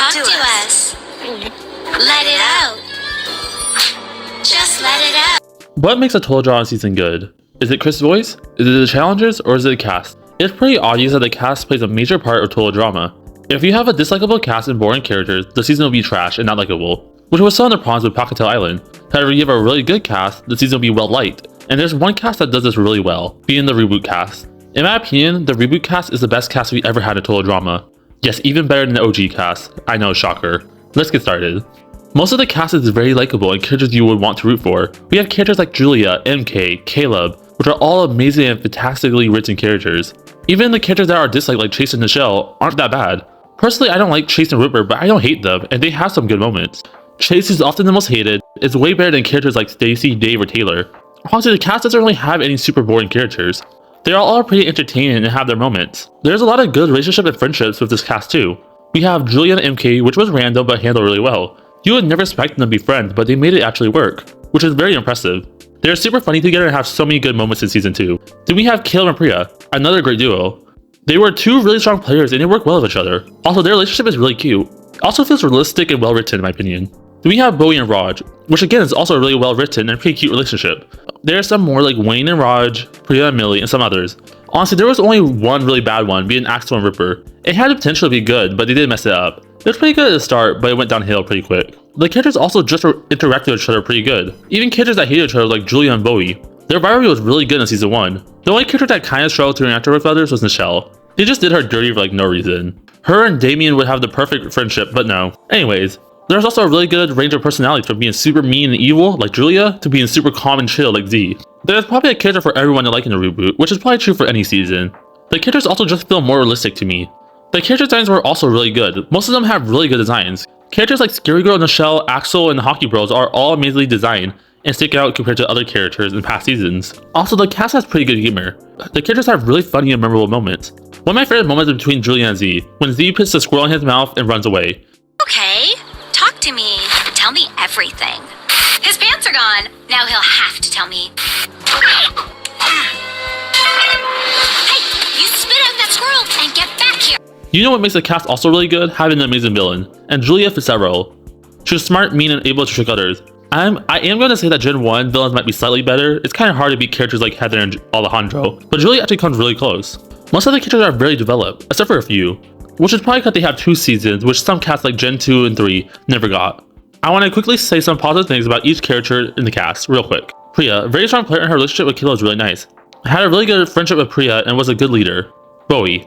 Talk to us. Let it out. Just let it out. What makes a total drama season good? Is it Chris' voice? Is it the challenges? Or is it the cast? It's pretty obvious that the cast plays a major part of total drama. If you have a dislikable cast and boring characters, the season will be trash and not likable, which was some of the problems with Pockettail Island. However, you have a really good cast, the season will be well liked. And there's one cast that does this really well, being the Reboot cast. In my opinion, the Reboot cast is the best cast we ever had in total drama. Yes, even better than the OG cast. I know, shocker. Let's get started. Most of the cast is very likable and characters you would want to root for. We have characters like Julia, MK, Caleb, which are all amazing and fantastically written characters. Even the characters that are disliked like Chase and Nichelle aren't that bad. Personally, I don't like Chase and Ripper, but I don't hate them, and they have some good moments. Chase, who's often the most hated, is way better than characters like Stacy, Dave, or Taylor. Honestly, the cast doesn't really have any super boring characters. They are all pretty entertaining and have their moments. There's a lot of good relationship and friendships with this cast too. We have Julia and MK, which was random but handled really well. You would never expect them to be friends, but they made it actually work, which is very impressive. They're super funny together and have so many good moments in season 2. Then we have Caleb and Priya, another great duo. They were two really strong players and they work well with each other. Also, their relationship is really cute. It also feels realistic and well written in my opinion. Then we have Bowie and Raj, which again is also a really well written and pretty cute relationship. There are some more like Wayne and Raj, Priya and Millie, and some others. Honestly, there was only one really bad one, being Axel and Ripper. It had the potential to be good, but they did mess it up. It was pretty good at the start, but it went downhill pretty quick. The characters also just interacted with each other pretty good. Even characters that hated each other like Julia and Bowie. Their rivalry was really good in season 1. The only character that kind of struggled to interact with others was Nichelle. They just did her dirty for like no reason. Her and Damien would have the perfect friendship, but no. Anyways, there's also a really good range of personalities from being super mean and evil like Julia to being super calm and chill like Z. There's probably a character for everyone to like in the reboot, which is probably true for any season. The characters also just feel more realistic to me. The character designs were also really good. Most of them have really good designs. Characters like Scary Girl, Nichelle, Axel, and the Hockey Bros are all amazingly designed and stick out compared to other characters in past seasons. Also, the cast has pretty good humor. The characters have really funny and memorable moments. One of my favorite moments is between Julia and Z, when Z puts the squirrel in his mouth and runs away. Okay, talk to me. Tell me everything. His pants are gone. Now he'll have to tell me. Hey, you spit out that squirrel and get back here. You know what makes the cast also really good? Having an amazing villain. And Julia fits that role. She was smart, mean, and able to trick others. I am going to say that Gen 1 villains might be slightly better. It's kind of hard to beat characters like Heather and Alejandro, but Julia actually comes really close. Most of the characters are very developed, except for a few, which is probably because they have 2 seasons, which some casts like Gen 2 and 3 never got. I want to quickly say some positive things about each character in the cast, real quick. Priya, a very strong player, and her relationship with Kilo is really nice. I had a really good friendship with Priya and was a good leader. Bowie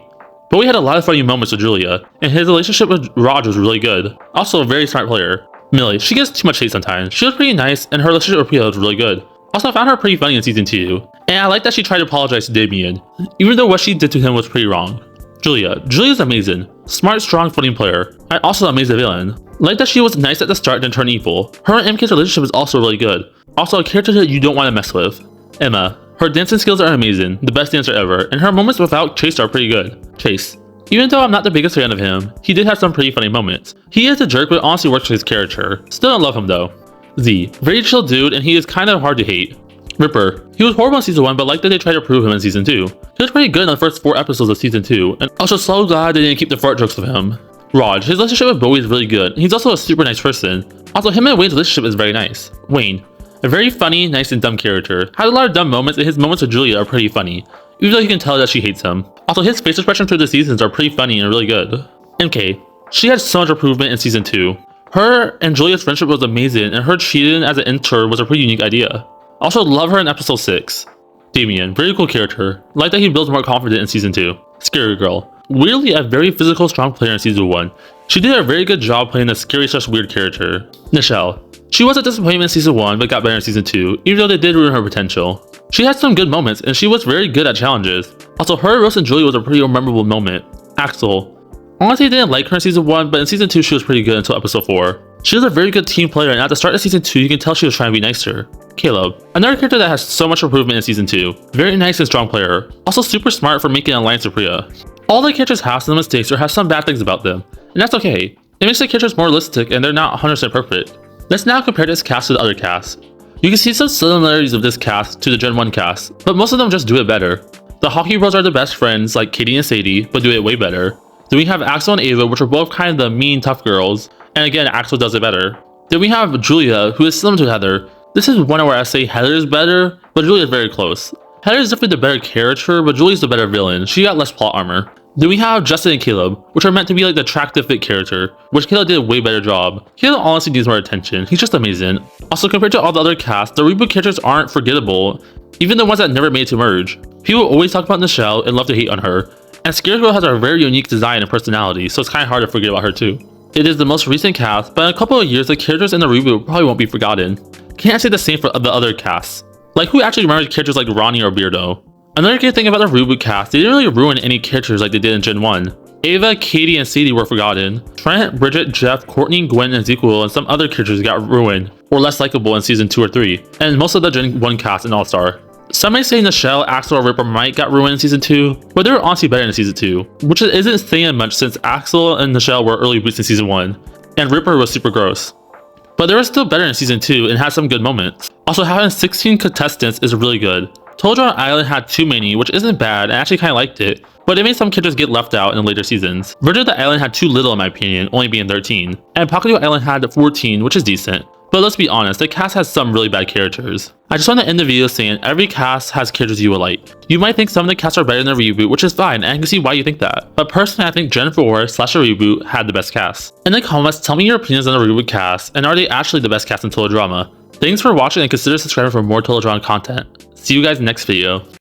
had a lot of funny moments with Julia, and his relationship with Raj was really good. Also a very smart player. Millie, she gets too much hate sometimes. She was pretty nice, and her relationship with Priya was really good. Also, I found her pretty funny in season 2, and I like that she tried to apologize to Damien, even though what she did to him was pretty wrong. Julia's amazing. Smart, strong, funny player, and also an amazing villain. Like that she was nice at the start then turned evil. Her and MK's relationship is also really good. Also a character that you don't want to mess with. Emma, her dancing skills are amazing, the best dancer ever, and her moments without Chase are pretty good. Chase. Even though I'm not the biggest fan of him, he did have some pretty funny moments. He is a jerk but honestly works for his character. Still don't love him though. Z, very chill dude and he is kind of hard to hate. Ripper, he was horrible in season 1 but like that they tried to prove him in season 2. He was pretty good in the first 4 episodes of season 2, and also so glad they didn't keep the fart jokes with him. Raj, his relationship with Bowie is really good, and he's also a super nice person. Also him and Wayne's relationship is very nice. Wayne, a very funny, nice and dumb character, has a lot of dumb moments and his moments with Julia are pretty funny, even though you can tell that she hates him. Also his face expressions through the seasons are pretty funny and really good. MK, she had so much improvement in season 2. Her and Julia's friendship was amazing and her cheating as an intern was a pretty unique idea. Also love her in episode 6. Damien, very cool character, like that he builds more confident in season 2. Scary Girl, weirdly a very physical strong player in season 1. She did a very good job playing a scary / weird character. Nichelle, she was a disappointment in season 1 but got better in season 2, even though they did ruin her potential. She had some good moments and she was very good at challenges. Also her, Rose, and Julie was a pretty memorable moment. Axel, honestly I didn't like her in season 1, but in season 2 she was pretty good until episode 4. She was a very good team player and at the start of season 2 you can tell she was trying to be nicer. Caleb, another character that has so much improvement in season 2. Very nice and strong player. Also super smart for making an alliance with Priya. All the characters have some mistakes or have some bad things about them, and that's okay. It makes the characters more realistic and they're not 100% perfect. Let's now compare this cast to the other casts. You can see some similarities of this cast to the Gen 1 cast, but most of them just do it better. The Hockey Bros are the best friends like Katie and Sadie, but do it way better. Then we have Axel and Ava, which are both kind of the mean, tough girls. And again, Axel does it better. Then we have Julia, who is similar to Heather. This is one where I say Heather is better, but Julia is very close. Heather is definitely the better character, but Julia's the better villain. She got less plot armor. Then we have Justin and Caleb, which are meant to be like the attractive fit character, which Caleb did a way better job. Caleb honestly needs more attention. He's just amazing. Also, compared to all the other casts, the reboot characters aren't forgettable, even the ones that never made it to merge. People always talk about Nichelle and love to hate on her. And Scarecrow has a very unique design and personality, so it's kind of hard to forget about her too. It is the most recent cast, but in a couple of years, the characters in the reboot probably won't be forgotten. Can't say the same for the other casts. Like, who actually remembers characters like Ronnie or Beardo? Another good thing about the reboot cast, they didn't really ruin any characters like they did in Gen 1. Ava, Katie, and Sadie were forgotten. Trent, Bridget, Jeff, Courtney, Gwen, and Ezekiel, and some other characters got ruined, or less likable in Season 2 or 3, and most of the Gen 1 cast in All-Star. Some may say Nichelle, Axel, or Ripper might got ruined in Season 2, but they were honestly better in Season 2, which isn't saying much since Axel and Nichelle were early boots in Season 1, and Ripper was super gross. But they were still better in Season 2 and had some good moments. Also, having 16 contestants is really good. Tol'Dron Island had too many, which isn't bad, and I actually kind of liked it, but it made some characters get left out in later seasons. Virgin of the Island had too little in my opinion, only being 13, and Pocketeau Island had 14, which is decent. But let's be honest, the cast has some really bad characters. I just want to end the video saying every cast has characters you will like. You might think some of the casts are better than the reboot, which is fine, and I can see why you think that. But personally, I think Gen 4/Reboot had the best cast. In the comments, tell me your opinions on the reboot cast, and are they actually the best cast in Total Drama? Thanks for watching and consider subscribing for more Total Drama content. See you guys next video.